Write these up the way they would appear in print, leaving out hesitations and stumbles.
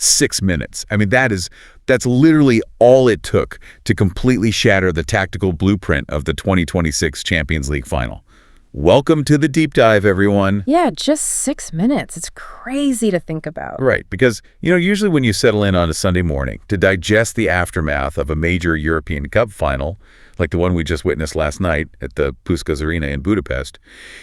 6 minutes. I mean, that's literally all it took to completely shatter the tactical blueprint of the 2026 Champions League final. Welcome to the deep dive, everyone. Yeah, just 6 minutes. It's crazy to think about. Right, because, usually when you settle in on a Sunday morning to digest the aftermath of a major European Cup final, like the one we just witnessed last night at the Puskás Arena in Budapest,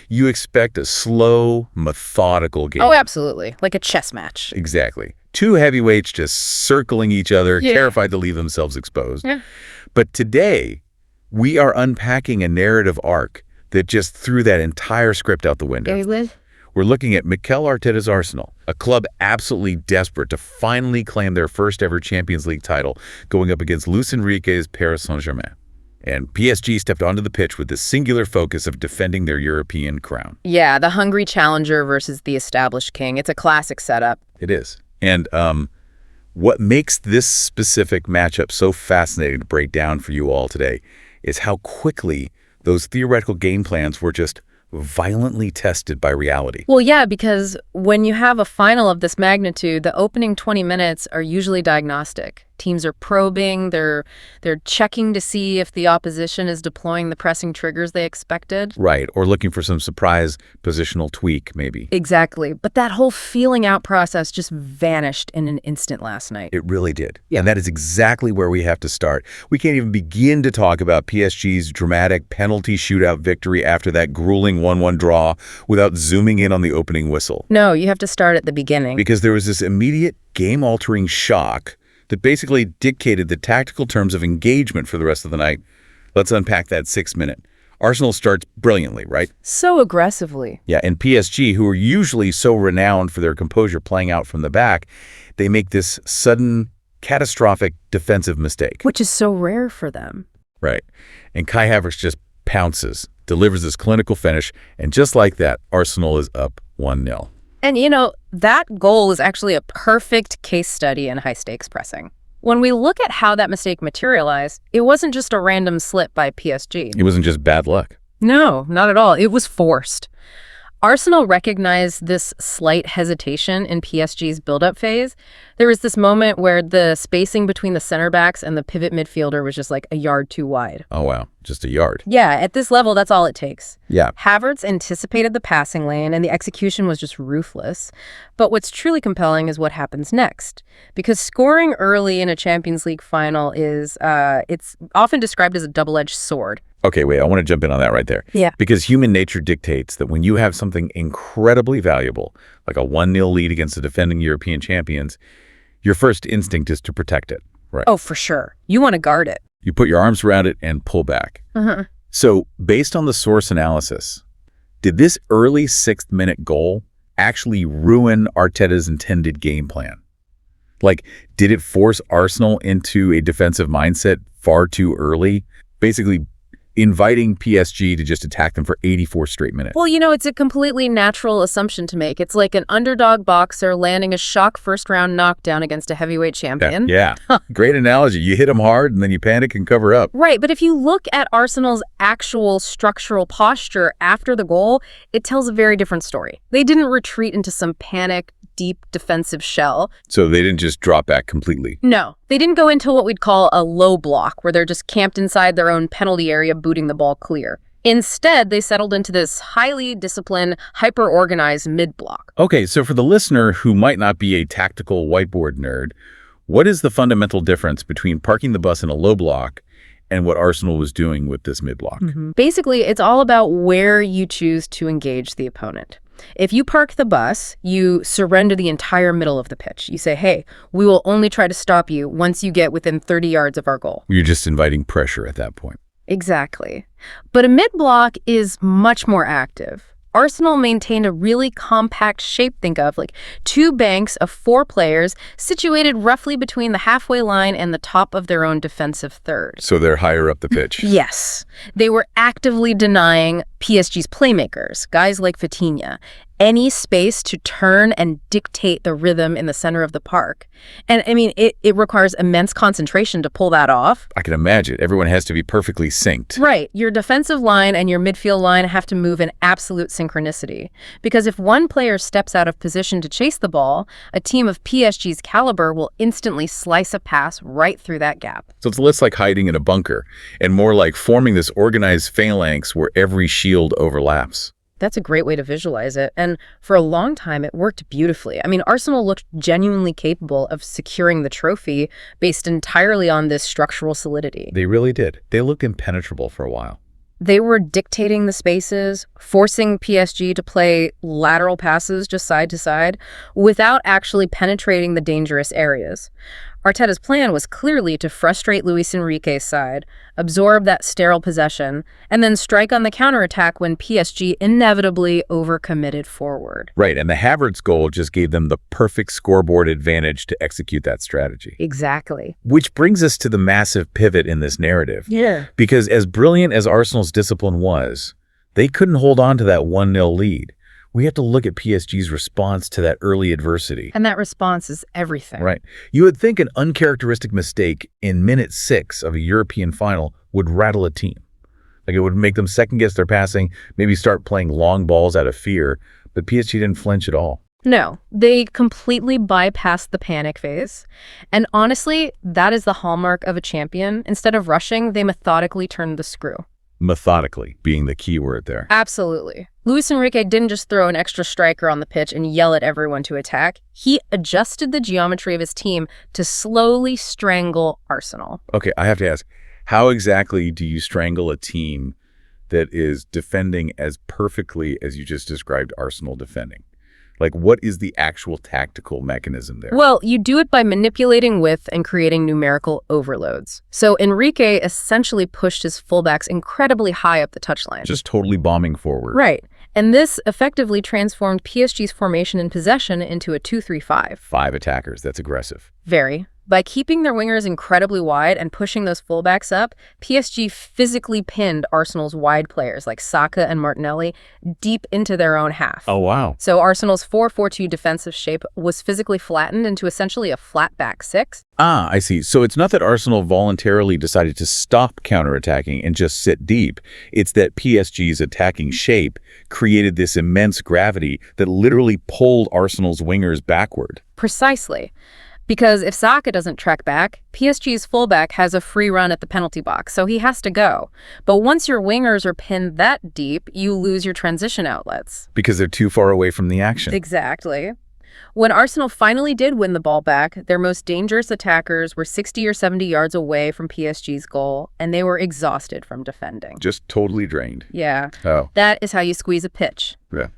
you expect a slow, methodical game. Oh, absolutely. Like a chess match. Exactly. Two heavyweights just circling each other, terrified to leave themselves exposed. Yeah. But today, we are unpacking a narrative arc that just threw that entire script out the window. We're looking at Mikel Arteta's Arsenal, a club absolutely desperate to finally claim their first ever Champions League title, going up against Luis Enrique's Paris Saint-Germain. And PSG stepped onto the pitch with the singular focus of defending their European crown. Yeah, the hungry challenger versus the established king. It's a classic setup. It is. And what makes this specific matchup so fascinating to break down for you all today is how quickly those theoretical game plans were just violently tested by reality. Well, yeah, because when you have a final of this magnitude, the opening 20 minutes are usually diagnostic. Teams are probing, they're checking to see if the opposition is deploying the pressing triggers they expected. Right, or looking for some surprise positional tweak, maybe. Exactly. But that whole feeling out process just vanished in an instant last night. It really did. Yeah. And that is exactly where we have to start. We can't even begin to talk about PSG's dramatic penalty shootout victory after that grueling 1-1 draw without zooming in on the opening whistle. No, you have to start at the beginning. Because there was this immediate game-altering shock that basically dictated the tactical terms of engagement for the rest of the night. Let's unpack that 6 minute. Arsenal starts brilliantly, right? So aggressively. Yeah, and PSG, who are usually so renowned for their composure playing out from the back, they make this sudden, catastrophic defensive mistake. Which is so rare for them. Right. And Kai Havertz just pounces, delivers this clinical finish, and just like that, Arsenal is up 1-0. And, that goal is actually a perfect case study in high-stakes pressing. When we look at how that mistake materialized, it wasn't just a random slip by PSG. It wasn't just bad luck. No, not at all. It was forced. Arsenal recognized this slight hesitation in PSG's build-up phase. There was this moment where the spacing between the center backs and the pivot midfielder was just like a yard too wide. Oh, wow. Just a yard. Yeah, at this level, that's all it takes. Yeah. Havertz anticipated the passing lane, and the execution was just ruthless. But what's truly compelling is what happens next. Because scoring early in a Champions League final is, it's often described as a double-edged sword. Okay, wait, I want to jump in on that right there. Yeah. Because human nature dictates that when you have something incredibly valuable, like a 1-0 lead against the defending European champions, your first instinct is to protect it. Right. Oh, for sure. You want to guard it. You put your arms around it and pull back. Uh-huh. So, based on the source analysis, did this early 6th minute goal actually ruin Arteta's intended game plan? Like, did it force Arsenal into a defensive mindset far too early? Basically, inviting PSG to just attack them for 84 straight minutes. Well, it's a completely natural assumption to make. It's like an underdog boxer landing a shock first-round knockdown against a heavyweight champion. Yeah. Great analogy. You hit them hard, and then you panic and cover up. Right, but if you look at Arsenal's actual structural posture after the goal, it tells a very different story. They didn't retreat into some panic, deep defensive shell. So they didn't just drop back completely? No, they didn't go into what we'd call a low block, where they're just camped inside their own penalty area booting the ball clear. Instead, they settled into this highly disciplined, hyper-organized mid-block. Okay, so for the listener who might not be a tactical whiteboard nerd, what is the fundamental difference between parking the bus in a low block and what Arsenal was doing with this mid-block? Basically, it's all about where you choose to engage the opponent. If you park the bus, you surrender the entire middle of the pitch. You say, hey, we will only try to stop you once you get within 30 yards of our goal. You're just inviting pressure at that point. Exactly. But a mid-block is much more active. Arsenal maintained a really compact shape, think of like 2 banks of 4 players situated roughly between the halfway line and the top of their own defensive third. So they're higher up the pitch. Yes. They were actively denying PSG's playmakers, guys like Vitinha. any space to turn and dictate the rhythm in the center of the park. And I mean, it requires immense concentration to pull that off. I can imagine. Everyone has to be perfectly synced. Right. Your defensive line and your midfield line have to move in absolute synchronicity. Because if one player steps out of position to chase the ball, a team of PSG's caliber will instantly slice a pass right through that gap. So it's less like hiding in a bunker and more like forming this organized phalanx where every shield overlaps. That's a great way to visualize it. And for a long time, it worked beautifully. I mean, Arsenal looked genuinely capable of securing the trophy based entirely on this structural solidity. They really did. They looked impenetrable for a while. They were dictating the spaces, forcing PSG to play lateral passes just side to side without actually penetrating the dangerous areas. Arteta's plan was clearly to frustrate Luis Enrique's side, absorb that sterile possession, and then strike on the counterattack when PSG inevitably overcommitted forward. Right, and the Havertz goal just gave them the perfect scoreboard advantage to execute that strategy. Exactly. Which brings us to the massive pivot in this narrative. Yeah. Because as brilliant as Arsenal's discipline was, they couldn't hold on to that 1-0 lead. We have to look at PSG's response to that early adversity. And that response is everything. Right. You would think an uncharacteristic mistake in minute 6 of a European final would rattle a team. Like it would make them second-guess their passing, maybe start playing long balls out of fear, but PSG didn't flinch at all. No, they completely bypassed the panic phase. And honestly, that is the hallmark of a champion. Instead of rushing, they methodically turned the screw. Methodically being the key word there. Absolutely. Luis Enrique didn't just throw an extra striker on the pitch and yell at everyone to attack. He adjusted the geometry of his team to slowly strangle Arsenal. Okay, I have to ask, how exactly do you strangle a team that is defending as perfectly as you just described Arsenal defending? Like, what is the actual tactical mechanism there? Well, you do it by manipulating width and creating numerical overloads. So Enrique essentially pushed his fullbacks incredibly high up the touchline. Just totally bombing forward. Right. And this effectively transformed PSG's formation and possession into a 2-3-5. 5 attackers. That's aggressive. Very. By keeping their wingers incredibly wide and pushing those fullbacks up, PSG physically pinned Arsenal's wide players like Saka and Martinelli deep into their own half. Oh, wow. So Arsenal's 4-4-2 defensive shape was physically flattened into essentially a flat back 6. Ah, I see. So it's not that Arsenal voluntarily decided to stop counterattacking and just sit deep. It's that PSG's attacking shape created this immense gravity that literally pulled Arsenal's wingers backward. Precisely. Because if Saka doesn't track back, PSG's fullback has a free run at the penalty box, so he has to go. But once your wingers are pinned that deep, you lose your transition outlets. Because they're too far away from the action. Exactly. When Arsenal finally did win the ball back, their most dangerous attackers were 60 or 70 yards away from PSG's goal, and they were exhausted from defending. Just totally drained. Yeah. Oh. That is how you squeeze a pitch. Yeah.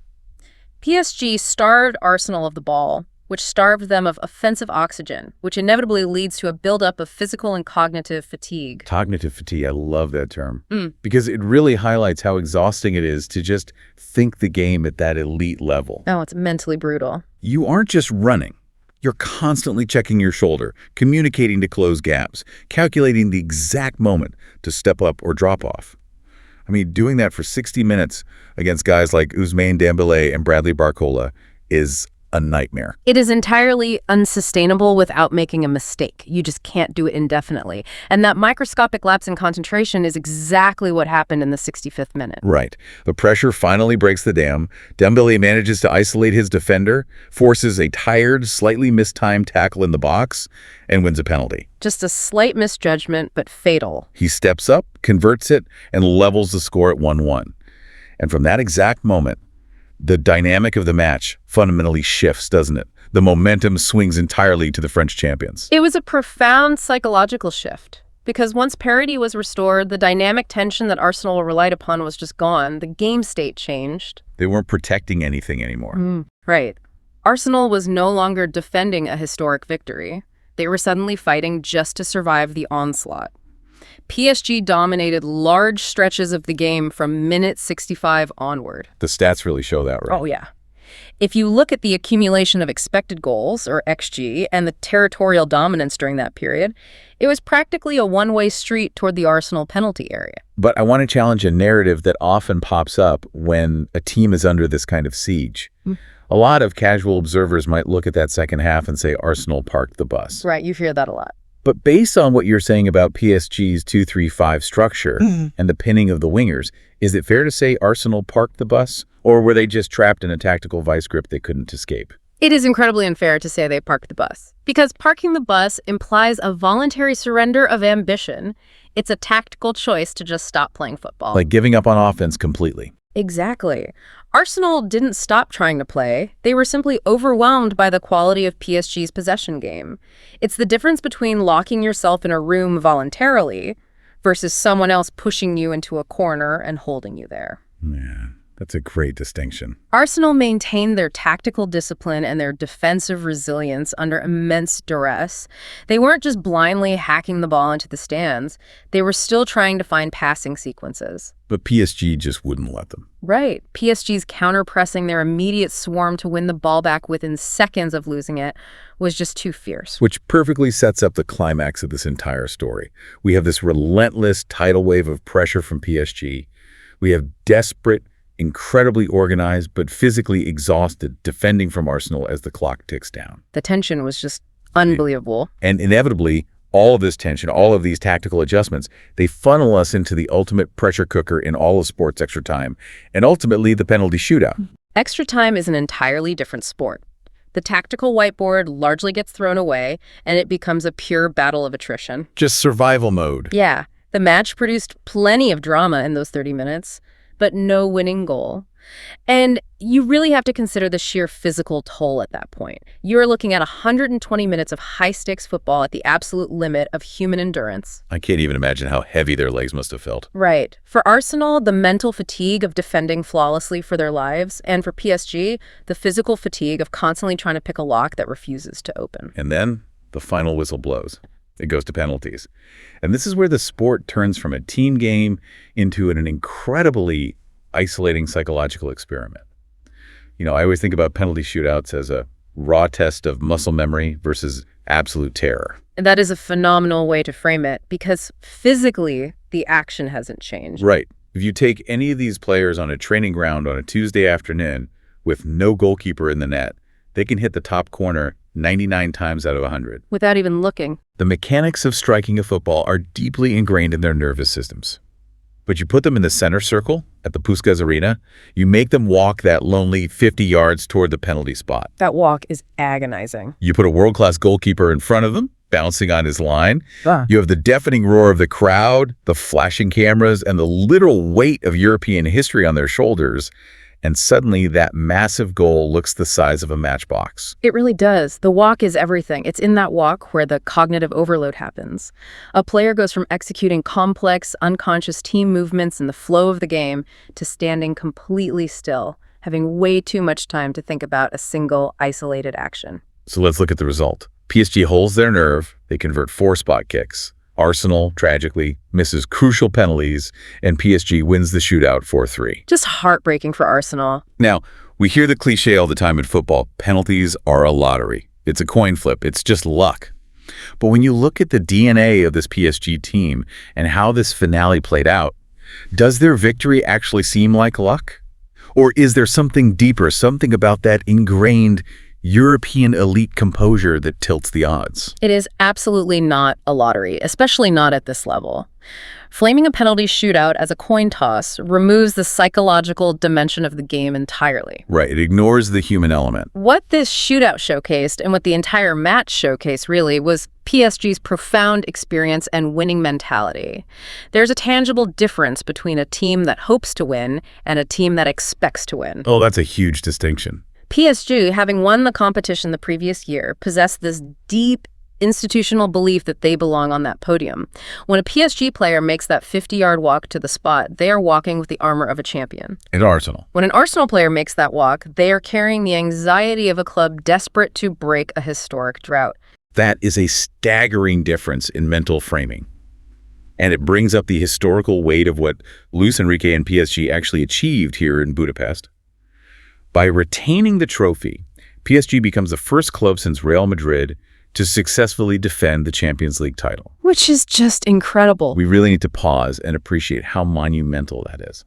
PSG starved Arsenal of the ball, which starved them of offensive oxygen, which inevitably leads to a buildup of physical and cognitive fatigue. Cognitive fatigue, I love that term. Because it really highlights how exhausting it is to just think the game at that elite level. Oh, it's mentally brutal. You aren't just running. You're constantly checking your shoulder, communicating to close gaps, calculating the exact moment to step up or drop off. I mean, doing that for 60 minutes against guys like Ousmane Dembélé and Bradley Barcola is a nightmare. It is entirely unsustainable without making a mistake. You just can't do it indefinitely. And that microscopic lapse in concentration is exactly what happened in the 65th minute. Right. The pressure finally breaks the dam. Dembélé manages to isolate his defender, forces a tired, slightly mistimed tackle in the box, and wins a penalty. Just a slight misjudgment, but fatal. He steps up, converts it, and levels the score at 1-1. And from that exact moment, the dynamic of the match fundamentally shifts, doesn't it? The momentum swings entirely to the French champions. It was a profound psychological shift, because once parity was restored, the dynamic tension that Arsenal relied upon was just gone. The game state changed. They weren't protecting anything anymore. Right. Arsenal was no longer defending a historic victory. They were suddenly fighting just to survive the onslaught. PSG dominated large stretches of the game from minute 65 onward. The stats really show that, right? Oh, yeah. If you look at the accumulation of expected goals, or XG, and the territorial dominance during that period, it was practically a one-way street toward the Arsenal penalty area. But I want to challenge a narrative that often pops up when a team is under this kind of siege. A lot of casual observers might look at that second half and say Arsenal parked the bus. Right, you hear that a lot. But based on what you're saying about PSG's 2-3-5 structure and the pinning of the wingers, is it fair to say Arsenal parked the bus? Or were they just trapped in a tactical vice grip they couldn't escape? It is incredibly unfair to say they parked the bus, because parking the bus implies a voluntary surrender of ambition. It's a tactical choice to just stop playing football. Like giving up on offense completely. Exactly. Arsenal didn't stop trying to play. They were simply overwhelmed by the quality of PSG's possession game. It's the difference between locking yourself in a room voluntarily versus someone else pushing you into a corner and holding you there. Yeah, that's a great distinction. Arsenal maintained their tactical discipline and their defensive resilience under immense duress. They weren't just blindly hacking the ball into the stands. They were still trying to find passing sequences. But PSG just wouldn't let them. Right. PSG's counter-pressing, their immediate swarm to win the ball back within seconds of losing it, was just too fierce. Which perfectly sets up the climax of this entire story. We have this relentless tidal wave of pressure from PSG. We have desperate, incredibly organized, but physically exhausted defending from Arsenal as the clock ticks down. The tension was just unbelievable. And inevitably, all of this tension, all of these tactical adjustments, they funnel us into the ultimate pressure cooker in all of sports extra time, and ultimately the penalty shootout. Extra time is an entirely different sport. The tactical whiteboard largely gets thrown away, and it becomes a pure battle of attrition. Just survival mode. Yeah, the match produced plenty of drama in those 30 minutes, but no winning goal. And you really have to consider the sheer physical toll at that point. You're looking at 120 minutes of high-stakes football at the absolute limit of human endurance. I can't even imagine how heavy their legs must have felt. Right. For Arsenal, the mental fatigue of defending flawlessly for their lives, and for PSG, the physical fatigue of constantly trying to pick a lock that refuses to open. And then the final whistle blows. It goes to penalties. And this is where the sport turns from a team game into an incredibly isolating psychological experiment. You know, I always think about penalty shootouts as a raw test of muscle memory versus absolute terror. And that is a phenomenal way to frame it, because physically, the action hasn't changed. Right. If you take any of these players on a training ground on a Tuesday afternoon with no goalkeeper in the net, they can hit the top corner 99 times out of 100. Without even looking. The mechanics of striking a football are deeply ingrained in their nervous systems. But you put them in the center circle at the Puskás Arena, you make them walk that lonely 50 yards toward the penalty spot. That walk is agonizing. You put a world-class goalkeeper in front of them, bouncing on his line. You have the deafening roar of the crowd, the flashing cameras, and the literal weight of European history on their shoulders. And suddenly that massive goal looks the size of a matchbox. It really does. The walk is everything. It's in that walk where the cognitive overload happens. A player goes from executing complex, unconscious team movements in the flow of the game to standing completely still, having way too much time to think about a single, isolated action. So let's look at the result. PSG holds their nerve. They convert 4 spot kicks. Arsenal, tragically, misses crucial penalties, and PSG wins the shootout 4-3. Just heartbreaking for Arsenal. Now, we hear the cliche all the time in football, penalties are a lottery. It's a coin flip. It's just luck. But when you look at the DNA of this PSG team and how this finale played out, does their victory actually seem like luck? Or is there something deeper, something about that ingrained European elite composure that tilts the odds? It is absolutely not a lottery, especially not at this level. Framing a penalty shootout as a coin toss removes the psychological dimension of the game entirely. Right, it ignores the human element. What this shootout showcased, and what the entire match showcased really, was PSG's profound experience and winning mentality. There's a tangible difference between a team that hopes to win and a team that expects to win. Oh, that's a huge distinction. PSG, having won the competition the previous year, possessed this deep institutional belief that they belong on that podium. When a PSG player makes that 50-yard walk to the spot, they are walking with the armor of a champion. At Arsenal. When an Arsenal player makes that walk, they are carrying the anxiety of a club desperate to break a historic drought. That is a staggering difference in mental framing. And it brings up the historical weight of what Luis Enrique and PSG actually achieved here in Budapest. By retaining the trophy, PSG becomes the first club since Real Madrid to successfully defend the Champions League title. Which is just incredible. We really need to pause and appreciate how monumental that is.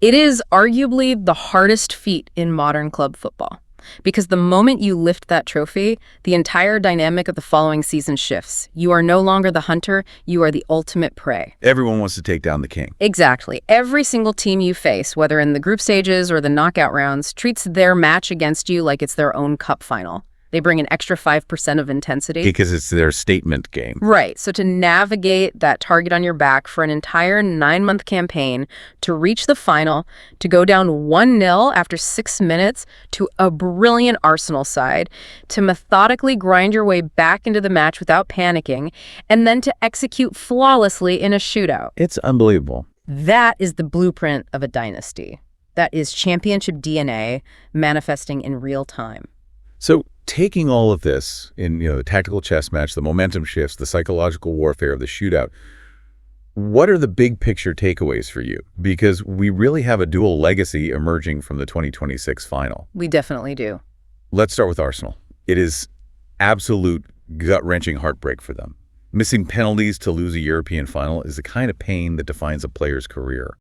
It is arguably the hardest feat in modern club football, because the moment you lift that trophy, the entire dynamic of the following season shifts. You are no longer the hunter, you are the ultimate prey. Everyone wants to take down the king. Exactly. Every single team you face, whether in the group stages or the knockout rounds, treats their match against you like it's their own cup final. They bring an extra 5% of intensity. Because it's their statement game. Right. So to navigate that target on your back for an entire 9-month campaign, to reach the final, to go down 1-0 after 6 minutes to a brilliant Arsenal side, to methodically grind your way back into the match without panicking, and then to execute flawlessly in a shootout. It's unbelievable. That is the blueprint of a dynasty. That is championship DNA manifesting in real time. So taking all of this in, the tactical chess match, the momentum shifts, the psychological warfare of the shootout, what are the big picture takeaways for you? Because we really have a dual legacy emerging from the 2026 final. We definitely do. Let's start with Arsenal. It is absolute gut-wrenching heartbreak for them. Missing penalties to lose a European final is the kind of pain that defines a player's career.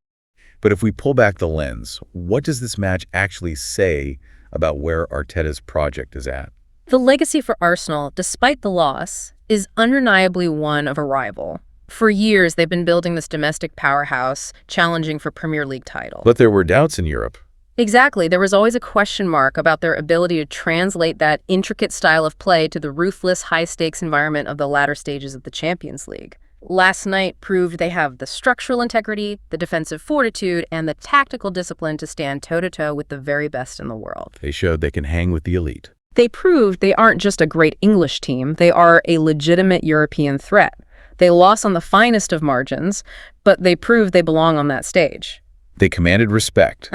But if we pull back the lens, what does this match actually say about where Arteta's project is at? The legacy for Arsenal, despite the loss, is undeniably one of a rival. For years, they've been building this domestic powerhouse, challenging for Premier League title. But there were doubts in Europe. Exactly. There was always a question mark about their ability to translate that intricate style of play to the ruthless, high-stakes environment of the latter stages of the Champions League. Last night proved they have the structural integrity, the defensive fortitude, and the tactical discipline to stand toe-to-toe with the very best in the world. They showed they can hang with the elite. They proved they aren't just a great English team, they are a legitimate European threat. They lost on the finest of margins, but they proved they belong on that stage. They commanded respect.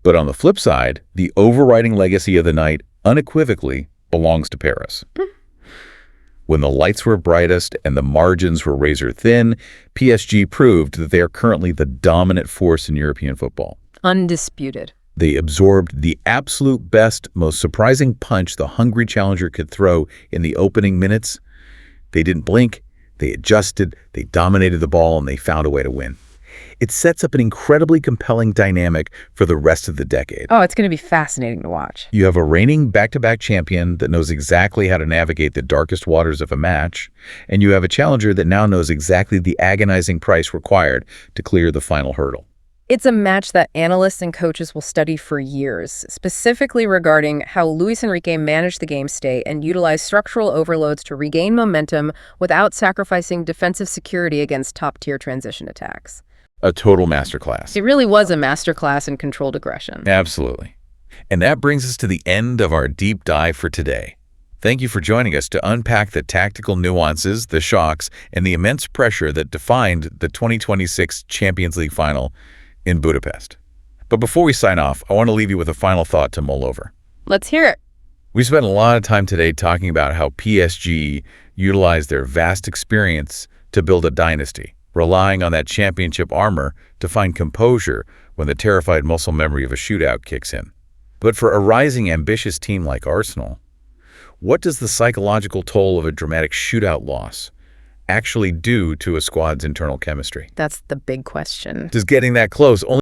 But on the flip side, the overriding legacy of the night unequivocally belongs to Paris. When the lights were brightest and the margins were razor thin, PSG proved that they are currently the dominant force in European football. Undisputed. They absorbed the absolute best, most surprising punch the Hungary challenger could throw in the opening minutes. They didn't blink, they adjusted, they dominated the ball, and they found a way to win. It sets up an incredibly compelling dynamic for the rest of the decade. Oh, it's going to be fascinating to watch. You have a reigning back-to-back champion that knows exactly how to navigate the darkest waters of a match, and you have a challenger that now knows exactly the agonizing price required to clear the final hurdle. It's a match that analysts and coaches will study for years, specifically regarding how Luis Enrique managed the game state and utilized structural overloads to regain momentum without sacrificing defensive security against top-tier transition attacks. A total masterclass. It really was a masterclass in controlled aggression. Absolutely. And that brings us to the end of our deep dive for today. Thank you for joining us to unpack the tactical nuances, the shocks, and the immense pressure that defined the 2026 Champions League final in Budapest. But before we sign off, I want to leave you with a final thought to mull over. Let's hear it. We spent a lot of time today talking about how PSG utilized their vast experience to build a dynasty, relying on that championship armor to find composure when the terrified muscle memory of a shootout kicks in. But for a rising, ambitious team like Arsenal, what does the psychological toll of a dramatic shootout loss actually do to a squad's internal chemistry? That's the big question. Does getting that close only